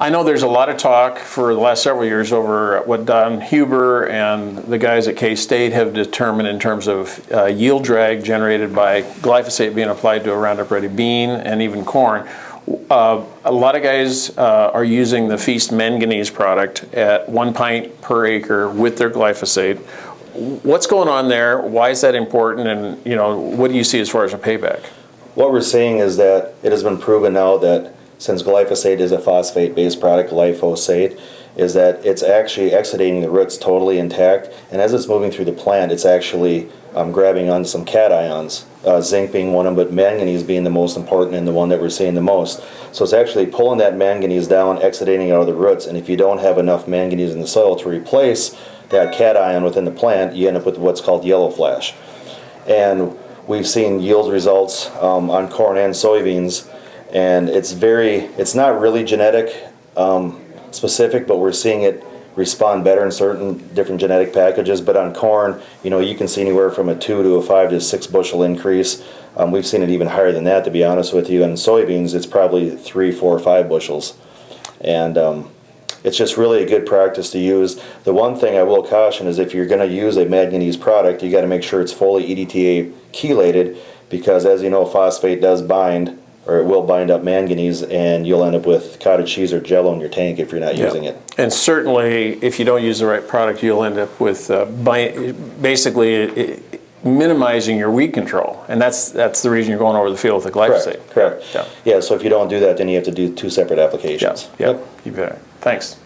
I know there's a lot of talk for the last several years over what Don Huber and the guys at K-State have determined in terms of yield drag generated by glyphosate being applied to a Roundup Ready bean and even corn. A lot of guys are using the Feast manganese product at 1 pint per acre with their glyphosate. What's going on there? Why is that important? And what do you see as far as a payback? What we're seeing is that it has been proven now that since glyphosate is a phosphate-based product, glyphosate, is that it's actually exudating the roots totally intact, and as it's moving through the plant, it's actually grabbing on some cations, zinc being one of them, but manganese being the most important and the one that we're seeing the most. So it's actually pulling that manganese down, exudating it out of the roots, and if you don't have enough manganese in the soil to replace that cation within the plant, you end up with what's called yellow flash. And we've seen yield results on corn and soybeans, and it's not really genetic specific, but we're seeing it respond better in certain different genetic packages. But on corn, you can see anywhere from a 2 to a 5 to 6 bushel increase. We've seen it even higher than that, to be honest with you. And soybeans, it's probably 3, 4, 5 bushels. And it's just really a good practice to use. The one thing I will caution is if you're going to use a manganese product, you got to make sure it's fully EDTA chelated, because as you know, phosphate does bind, or it will bind up manganese, and you'll end up with cottage cheese or Jell-O in your tank if you're not using it. And certainly, if you don't use the right product, you'll end up with basically minimizing your weed control, and that's the reason you're going over the field with the glyphosate. Correct. Yeah. So if you don't do that, then you have to do 2 separate applications. Yep. You bet. Thanks.